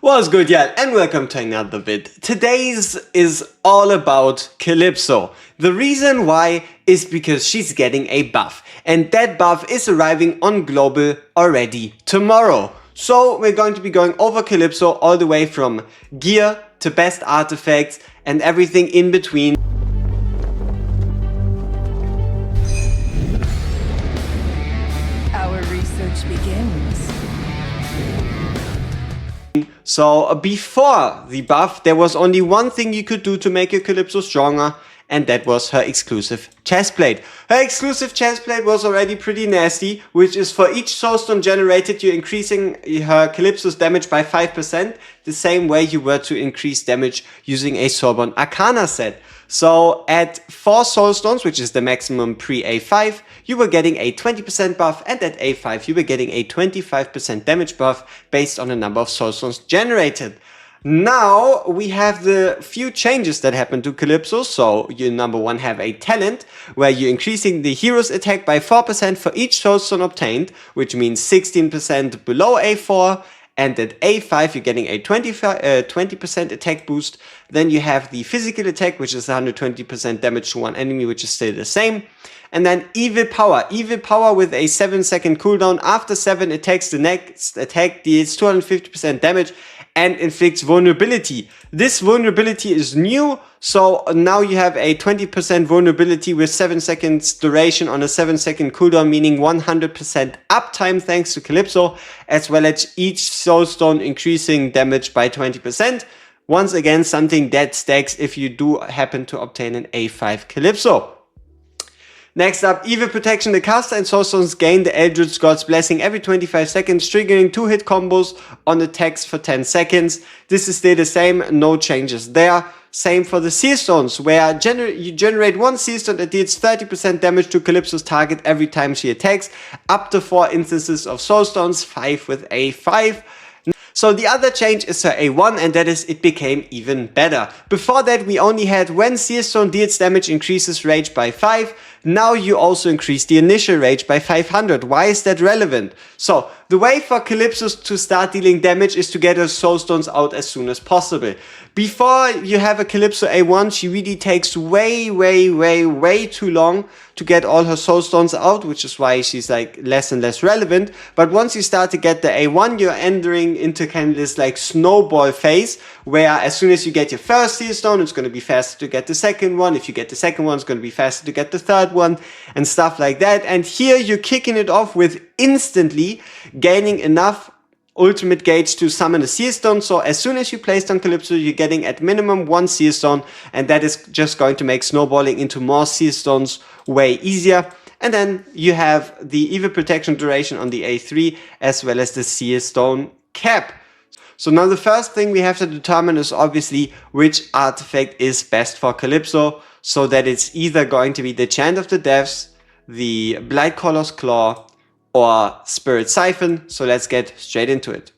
What's good, y'all, and welcome to another vid. Today's is all about Calypso. The reason why is because she's getting a buff, and that buff is arriving on global already tomorrow. So we're going to be going over Calypso all the way from gear to best artifacts and everything in between. Our research begins. So before the buff, there was only one thing you could do to make your Calypso stronger, and that was her exclusive chestplate. Her exclusive chestplate was already pretty nasty, which is for each soulstone generated, you're increasing her Calypso's damage by 5%, the same way you were to increase damage using a Soulborn Arcana set. So at 4 soulstones, which is the maximum pre-A5, you were getting a 20% buff, and at A5 you were getting a 25% damage buff based on the number of soulstones generated. Now we have the few changes that happen to Calypso. So you number one have a talent where you're increasing the hero's attack by 4% for each soulstone obtained, which means 16% below A4. And at A5 you're getting a 20% attack boost. Then you have the physical attack, which is 120% damage to one enemy, which is still the same. And then Evil Power with a 7-second cooldown. After 7 attacks, the next attack deals 250% damage and inflicts vulnerability. This vulnerability is new, so now you have a 20% vulnerability with 7 seconds duration on a 7-second cooldown, meaning 100% uptime thanks to Calypso, as well as each soulstone increasing damage by 20%. Once again, something that stacks if you do happen to obtain an A5 Calypso. Next up, Evil Protection. The caster and soulstones gain the Eldritch God's Blessing every 25 seconds, triggering 2-hit combos on attacks for 10 seconds. This is still the same, no changes there. Same for the Seer Stones, where you generate one Seer Stone that deals 30% damage to Calypso's target every time she attacks, up to 4 instances of Soulstones, 5 with A5. So the other change is her A1, and that is it became even better. Before that we only had when Seer Stone deals damage increases rage by 5. Now you also increase the initial rage by 500. Why is that relevant? So the way for Calypso to start dealing damage is to get her soulstones out as soon as possible. Before you have a Calypso A1, she really takes way too long to get all her soulstones out, which is why she's like less and less relevant. But once you start to get the A1, you're entering into kind of this like snowball phase, where as soon as you get your first Seer Stone, it's going to be faster to get the second one. If you get the second one, it's going to be faster to get the third one, and stuff like that. And here you're kicking it off with instantly gaining enough ultimate gauge to summon a Seer Stone. So as soon as you place on Calypso, you're getting at minimum 1 Seer Stone, and that is just going to make snowballing into more Seer Stones way easier. And then you have the Evil Protection duration on the A3, as well as the Seer Stone cap. So now the first thing we have to determine is obviously which artifact is best for Calypso, so that it's either going to be the Chant of the Depths, the Blightcaller's Claw, or Spirit Siphon. So let's get straight into it.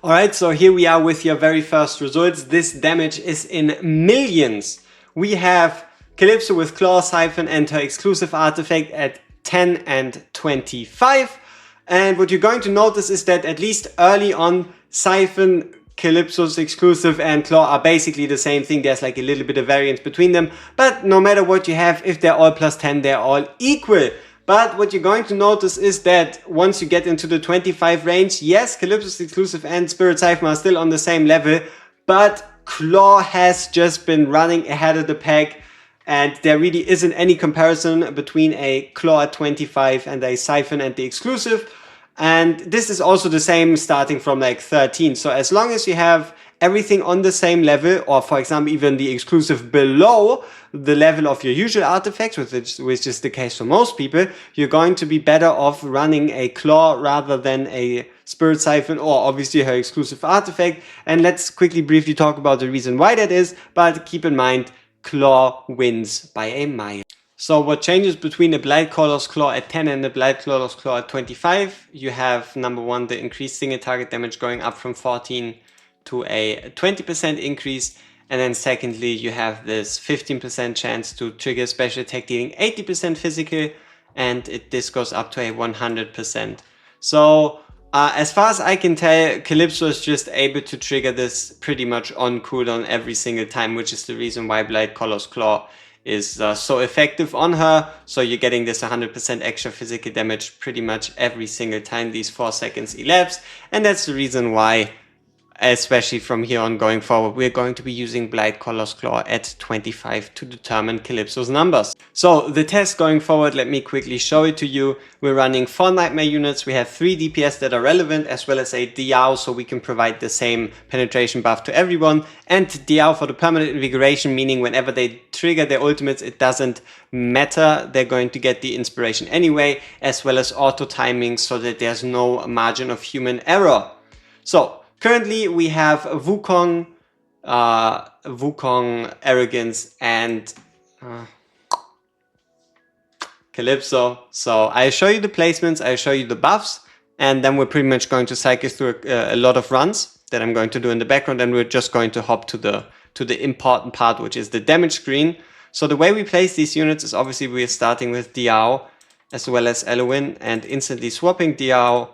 Alright, so here we are with your very first results. This damage is in millions. We have Calypso with Claw, Siphon and her exclusive artifact at 10 and 25. And what you're going to notice is that at least early on, Siphon, Calypso's exclusive and Claw are basically the same thing. There's like a little bit of variance between them, but no matter what you have, if they're all plus 10, they're all equal. But what you're going to notice is that once you get into the 25 range, yes, Calypso's exclusive and Spirit Siphon are still on the same level, but Claw has just been running ahead of the pack, and there really isn't any comparison between a Claw at 25 and a Siphon and the exclusive. And this is also the same starting from like 13. So as long as you have everything on the same level, or for example even the exclusive below the level of your usual artifacts, which is the case for most people, you're going to be better off running a Claw rather than a Spirit Siphon, or obviously her exclusive artifact. And let's quickly briefly talk about the reason why that is, but keep in mind, Claw wins by a mile. So what changes between the Blightcaller's Claw at 10 and the Blightcaller's Claw at 25? You have number one, the increased single target damage going up from 14 to a 20% increase. And then secondly, you have this 15% chance to trigger special attack dealing 80% physical, and this goes up to a 100%. So As far as I can tell, Calypso is just able to trigger this pretty much on cooldown every single time, which is the reason why Blight Color's Claw is so effective on her. So you're getting this 100% extra physical damage pretty much every single time these 4 seconds elapse. And that's the reason why, especially from here on going forward, we're going to be using Blight Color's Claw at 25 to determine Calypso's numbers. So the test going forward, let me quickly show it to you. We're running 4 Nightmare units. We have 3 DPS that are relevant, as well as a Diao, so we can provide the same penetration buff to everyone. And Diao for the permanent invigoration, meaning whenever they trigger their ultimates, it doesn't matter. They're going to get the inspiration anyway, as well as auto timing, so that there's no margin of human error. So currently we have Wukong, Arrogance, and Calypso. So I'll show you the placements, I'll show you the buffs, and then we're pretty much going to cycle through a lot of runs that I'm going to do in the background, and we're just going to hop to the important part, which is the damage screen. So the way we place these units is obviously we're starting with Diao as well as Eloin and instantly swapping Diao,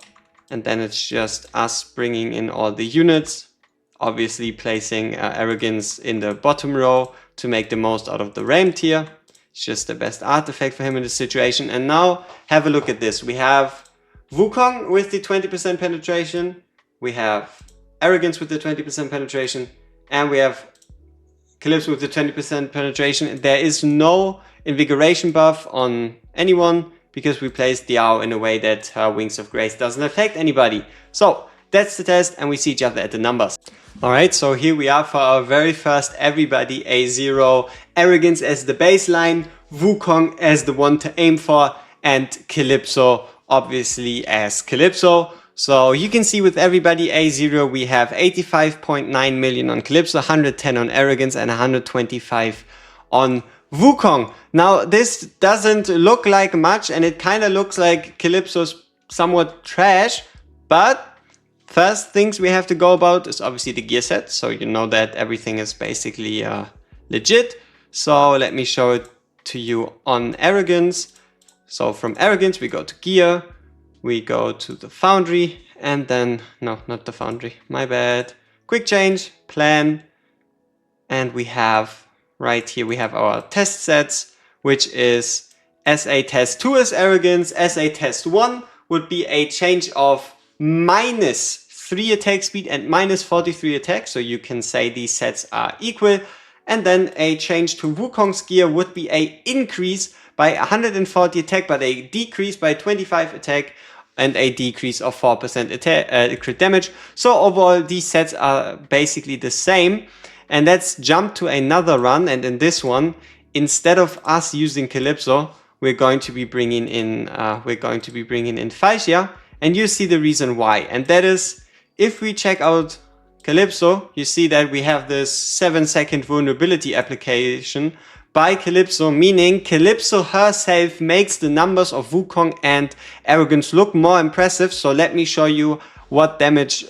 and then it's just us bringing in all the units, obviously placing Arrogance in the bottom row to make the most out of the Ram tier. It's just the best artifact for him in this situation. And now have a look at this. We have Wukong with the 20% penetration. We have Arrogance with the 20% penetration. And we have Calypso with the 20% penetration. There is no invigoration buff on anyone because we placed Diao in a way that her Wings of Grace doesn't affect anybody. So that's the test, and we see each other at the numbers. Alright, so here we are for our very first Everybody A0. Arrogance as the baseline, Wukong as the one to aim for, and Calypso obviously as Calypso. So you can see with Everybody A0 we have 85.9 million on Calypso, 110 on Arrogance, and 125 on Wukong. Now this doesn't look like much, and it kind of looks like Calypso's somewhat trash, but first things we have to go about is obviously the gear set, so you know that everything is basically legit. So let me show it to you on Arrogance. So from Arrogance we go to gear, we go to the Foundry, and then, no, not the Foundry, my bad. Quick change, plan, and we have, right here we have our test sets, which is SA test 2 is Arrogance, SA test 1 would be a change of -3 attack speed and -43 attack, so you can say these sets are equal. And then a change to Wukong's gear would be a increase by 140 attack, but a decrease by 25 attack and a decrease of 4% attack, crit damage. So overall these sets are basically the same. And let's jump to another run, and in this one, instead of us using Calypso, we're going to be bringing in Faixia, and you see the reason why. And that is, if we check out Calypso, you see that we have this 7-second vulnerability application by Calypso, meaning Calypso herself makes the numbers of Wukong and Arrogance look more impressive. So let me show you what damage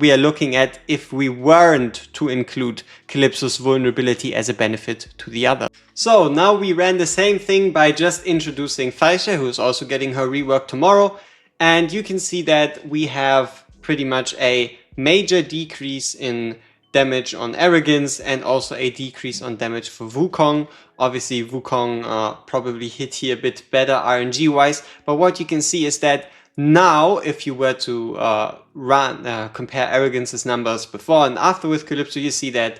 we are looking at if we weren't to include Calypso's vulnerability as a benefit to the other. So now we ran the same thing by just introducing Faixia, who is also getting her rework tomorrow, and you can see that we have pretty much a major decrease in damage on Arrogance and also a decrease on damage for Wukong. Obviously Wukong probably hit here a bit better RNG wise, but what you can see is that now, if you were to compare Arrogance's numbers before and after with Calypso, you see that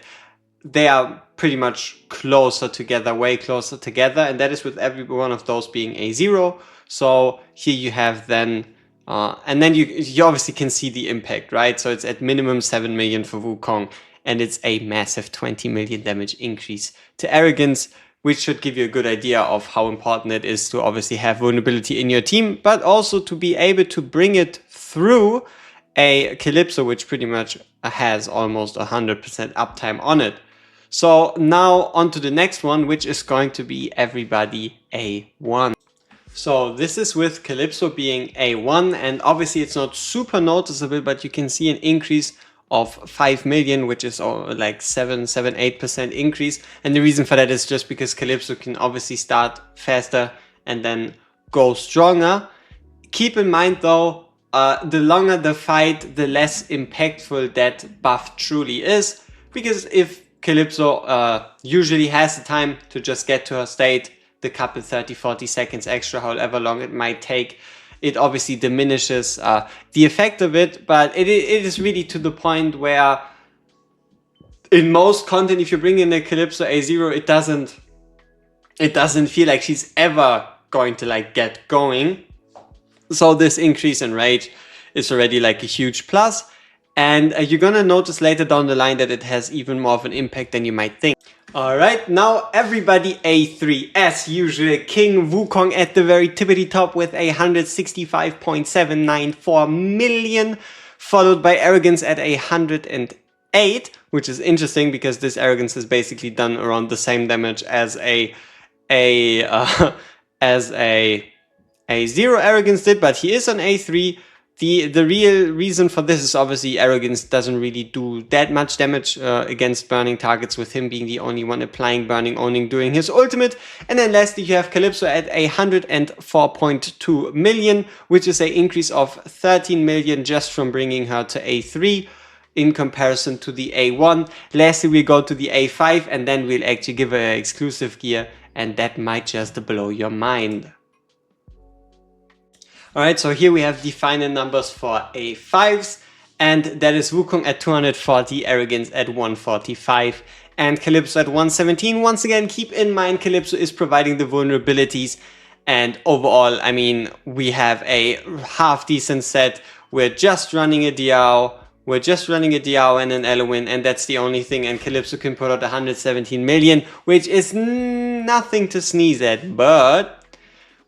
they are pretty much closer together, way closer together, and that is with every one of those being A0. So here you have then, and then you obviously can see the impact, right? So it's at minimum 7 million for Wukong, and it's a massive 20 million damage increase to Arrogance, which should give you a good idea of how important it is to obviously have vulnerability in your team, but also to be able to bring it through a Calypso, which pretty much has almost 100% uptime on it. So now on to the next one, which is going to be Everybody A1. So this is with Calypso being A1, and obviously it's not super noticeable, but you can see an increase of 5 million, which is like 7-8% increase. And the reason for that is just because Calypso can obviously start faster and then go stronger. Keep in mind though, the longer the fight, the less impactful that buff truly is. Because if Calypso usually has the time to just get to her state, the couple 30-40 seconds extra, however long it might take, it obviously diminishes the effect of it. But it is really to the point where in most content, if you bring in a Calypso A0, it doesn't feel like she's ever going to like get going. So this increase in rage is already like a huge plus. And you're gonna notice later down the line that it has even more of an impact than you might think. Alright, now everybody A3. As usual, King Wukong at the very tippity top with 165.794 million, followed by Arrogance at 108, which is interesting because this Arrogance has basically done around the same damage as a A0 Arrogance did, but he is on A3. The real reason for this is obviously Arrogance doesn't really do that much damage against burning targets, with him being the only one applying burning owning during his ultimate. And then lastly you have Calypso at 104.2 million, which is an increase of 13 million just from bringing her to A3 in comparison to the A1. Lastly we go to the A5 and then we'll actually give her an exclusive gear, and that might just blow your mind. Alright, so here we have the final numbers for A5s, and that is Wukong at 240, Arrogance at 145, and Calypso at 117. Once again, keep in mind Calypso is providing the vulnerabilities, and overall, I mean, we have a half decent set. We're just running a Diao, and an Eloin, and that's the only thing, and Calypso can put out 117 million, which is nothing to sneeze at. But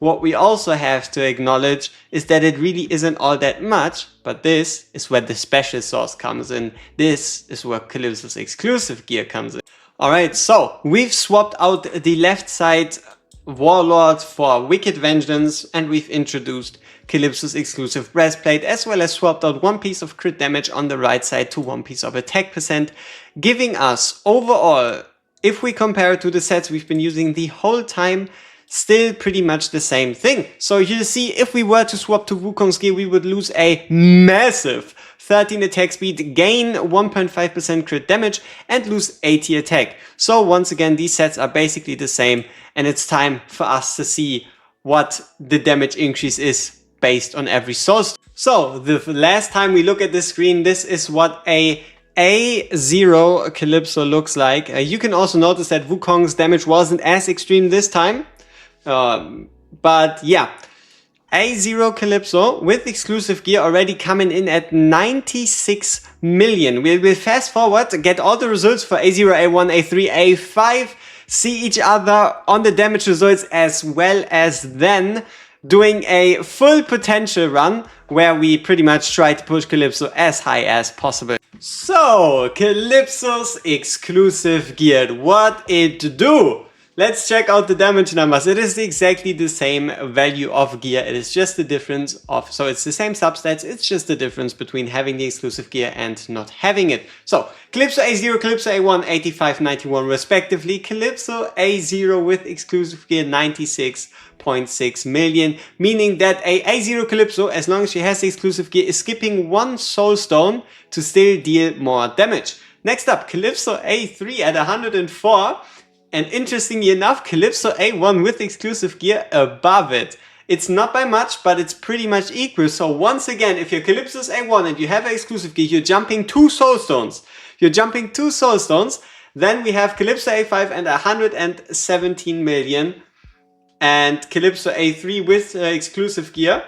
what we also have to acknowledge is that it really isn't all that much, but this is where the special sauce comes in. This is where Calypso's exclusive gear comes in. Alright, so we've swapped out the left side Warlord for Wicked Vengeance, and we've introduced Calypso's exclusive breastplate, as well as swapped out one piece of crit damage on the right side to one piece of attack percent, giving us overall, if we compare it to the sets we've been using the whole time, still pretty much the same thing. So you'll see, if we were to swap to Wukong's gear, we would lose a massive 13 attack speed, gain 1.5% crit damage, and lose 80 attack. So once again, these sets are basically the same, and it's time for us to see what the damage increase is based on every source. So the last time we look at this screen, this is what a A0 Calypso looks like. You can also notice that Wukong's damage wasn't as extreme this time. But yeah, A0 Calypso with exclusive gear already coming in at 96 million. We'll fast forward, get all the results for A0, A1, A3, A5, see each other on the damage results, as well as then doing a full potential run where we pretty much try to push Calypso as high as possible. So, Calypso's exclusive gear, what it do? Let's check out the damage numbers. It is exactly the same value of gear. It is just the difference of, so it's the same substats. It's just the difference between having the exclusive gear and not having it. So Calypso A0, Calypso A1, 85, 91 respectively. Calypso A0 with exclusive gear, 96.6 million, meaning that a A0 Calypso, as long as she has the exclusive gear, is skipping one soul stone to still deal more damage. Next up, Calypso A3 at 104. And interestingly enough, Calypso A1 with exclusive gear above it. It's not by much, but it's pretty much equal. So once again, if your Calypso's A1 and you have an exclusive gear, you're jumping 2 soul stones. Then we have Calypso A5 and 117 million. And Calypso A3 with exclusive gear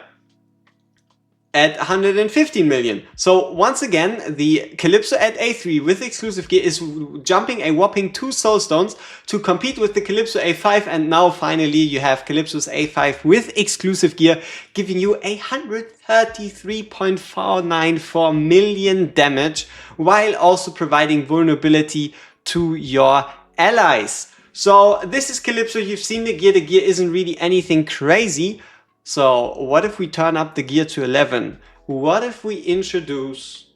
at 115 million. So once again, the Calypso at A3 with exclusive gear is jumping a whopping 2 soul stones to compete with the Calypso A5, and now finally you have Calypso's A5 with exclusive gear giving you 133.494 million damage, while also providing vulnerability to your allies. So this is Calypso. You've seen the gear isn't really anything crazy. So what if we turn up the gear to 11? What if we introduce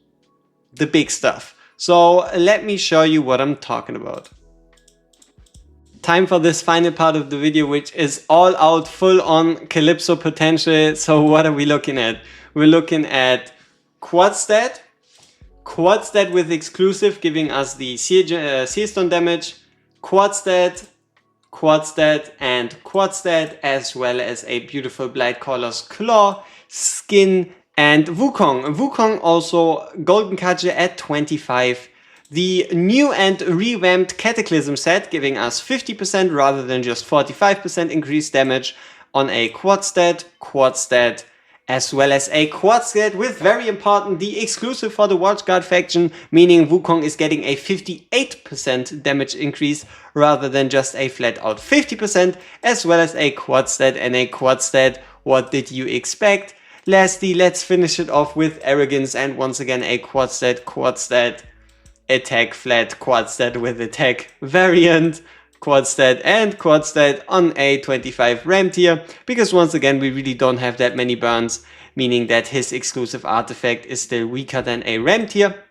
the big stuff? So let me show you what I'm talking about. time for this final part of the video, which is all out full on Calypso potential. So what are we looking at? We're looking at quad stat with exclusive giving us the Seer Stone damage, quad stat, and quad stat, as well as a beautiful Blightcaller's Claw, skin, and Wukong. Wukong also Golden Kaja at 25. The new and revamped Cataclysm set giving us 50% rather than just 45% increased damage on a quad stat, as well as a quad stat with, very important, the exclusive for the WorGuides faction, meaning Wukong is getting a 58% damage increase rather than just a flat out 50%, as well as a quad stat and a quad stat. What did you expect? Lastly, let's finish it off with Arrogance, and once again a quad stat, attack flat, quad stat with attack variant, quad stat and quad stat on a 25 ram tier, because once again we really don't have that many burns, meaning that his exclusive artifact is still weaker than a ram tier.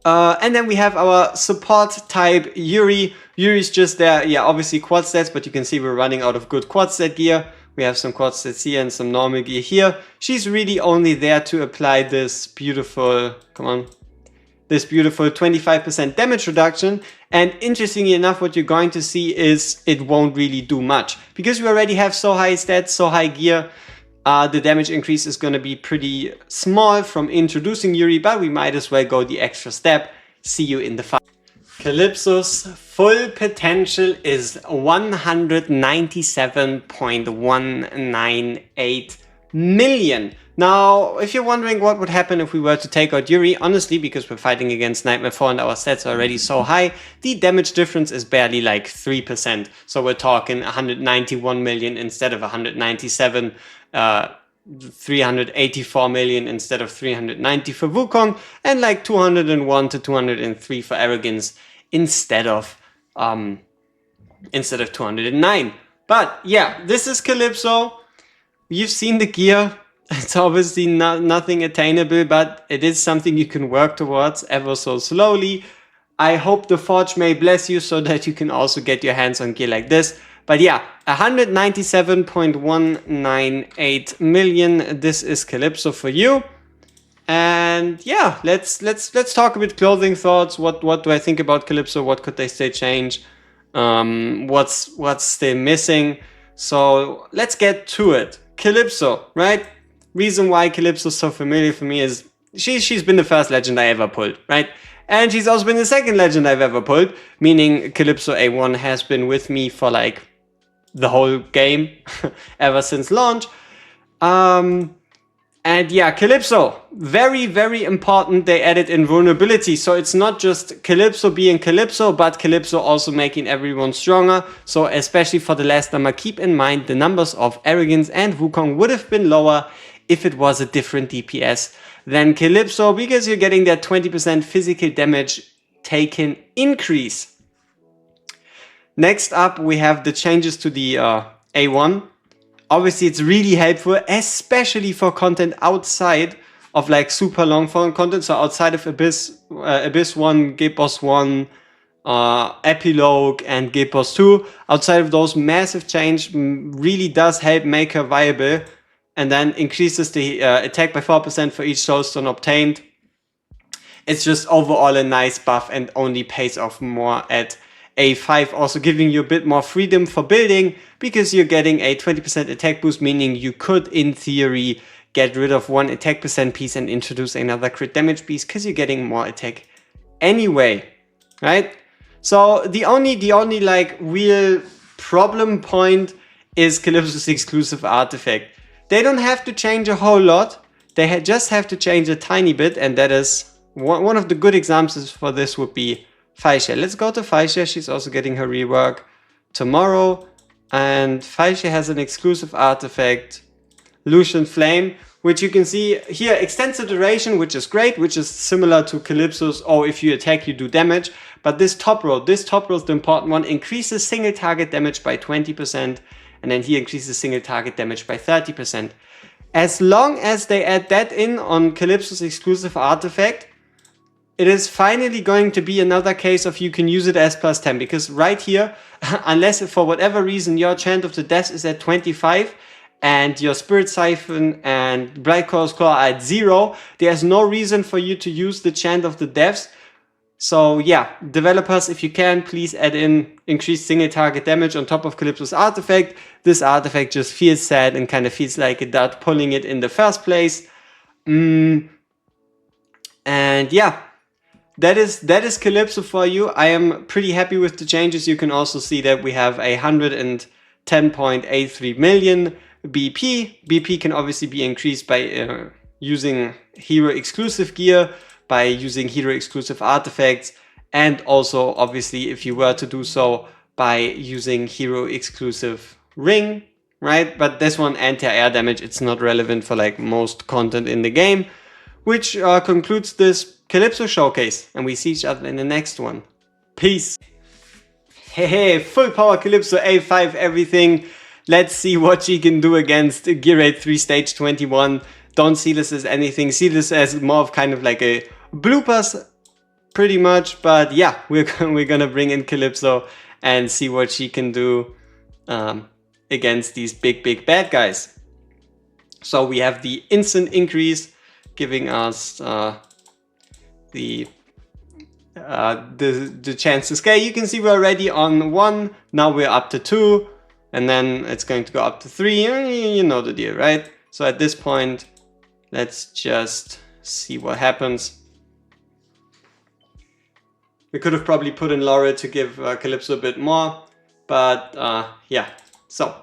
And then we have our support type Yuri. Yuri's just there, yeah, obviously quad stats, but you can see we're running out of good quad stat gear. We have some quad stats here and some normal gear here. She's really only there to apply this beautiful, this beautiful 25% damage reduction. And interestingly enough, what you're going to see is it won't really do much. Because we already have so high stats, so high gear, the damage increase is going to be pretty small from introducing Yuri, but we might as well go the extra step. See you in the fight. Calypso's full potential is 197.198 million. Now, if you're wondering what would happen if we were to take out Yuri, honestly, because we're fighting against Nightmare 4 and our stats are already so high, the damage difference is barely like 3%. So we're talking 191 million instead of 197, 384 million instead of 390 for Wukong, and like 201 to 203 for Arrogance instead of 209. But yeah, this is Calypso. You've seen the gear. It's obviously nothing attainable, but it is something you can work towards ever so slowly. I hope the Forge may bless you so that you can also get your hands on gear like this. But yeah, 197.198 million. This is Calypso for you. And yeah, let's talk a bit clothing thoughts. What do I think about Calypso? What could they still change? What's still missing? So let's get to it. Calypso, right? Reason why Calypso is so familiar for me is she's been the first legend I ever pulled, right? And she's also been the second legend I've ever pulled, meaning Calypso A1 has been with me for like the whole game ever since launch. And yeah, Calypso, very, very important. They added invulnerability. So it's not just Calypso being Calypso, but Calypso also making everyone stronger. So especially for the last number, keep in mind the numbers of Arrogance and Wukong would have been lower if it was a different DPS than Calypso, because you're getting that 20% physical damage taken increase. Next up, we have the changes to the A1. Obviously, it's really helpful, especially for content outside of like super long form content. So outside of Abyss 1, Guild Boss 1, Epilogue, and Guild Boss 2. Outside of those, massive change really does help make her viable, and then increases the attack by 4% for each soulstone obtained. It's just overall a nice buff and only pays off more at A5, also giving you a bit more freedom for building, because you're getting a 20% attack boost, meaning you could, in theory, get rid of one attack percent piece and introduce another crit damage piece, because you're getting more attack anyway, right? So the only like real problem point is Calypso's exclusive artifact. They don't have to change a whole lot. They just have to change a tiny bit, and that is one of the good examples for this would be Faisha. Let's go to Faisha. She's also getting her rework tomorrow. And Faisha has an exclusive artifact, Lucian Flame, which you can see here, extends the duration, which is great, which is similar to Calypso's, oh, if you attack, you do damage. But this top row is the important one, increases single target damage by 20%, and then here increases single target damage by 30%. As long as they add that in on Calypso's exclusive artifact, it is finally going to be another case of you can use it as +10, because right here, unless for whatever reason your Chant of the Depths is at 25 and your Spirit Siphon and Bright Chorus Claw are at 0, there's no reason for you to use the Chant of the Depths. So yeah, developers, if you can, please add in increased single target damage on top of Calypso's artifact. This artifact just feels sad and kind of feels like a dud pulling it in the first place. And yeah, that is Calypso for you. I am pretty happy with the changes. You can also see that we have a 110.83 million BP. BP can obviously be increased by using hero exclusive gear, by using hero exclusive artifacts, and also obviously if you were to do so by using hero exclusive ring, right? But this one, anti-air damage, it's not relevant for like most content in the game. Which concludes this Calypso showcase, and we see each other in the next one. Peace. Hey, full power Calypso A5 everything. Let's see what she can do against Gear 8 3 stage 21. Don't see this as anything. See this as more of kind of like a bloopers, pretty much. But yeah, we're gonna bring in Calypso and see what she can do against these big bad guys. So we have the instant increase, giving us the chance to scale. You can see we're already on 1, now we're up to 2, and then it's going to go up to 3. You know the deal, right? So at this point, let's just see what happens. We could have probably put in Laura to give Calypso a bit more, but yeah. So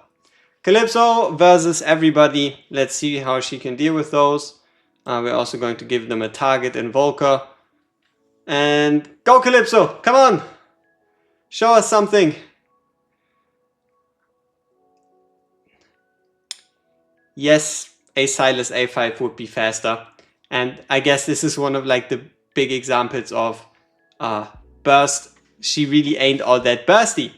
Calypso versus everybody. Let's see how she can deal with those. We're also going to give them a target invoker. And go Calypso, come on! Show us something. Yes, a Silas A5 would be faster. And I guess this is one of like the big examples of burst. She really ain't all that bursty.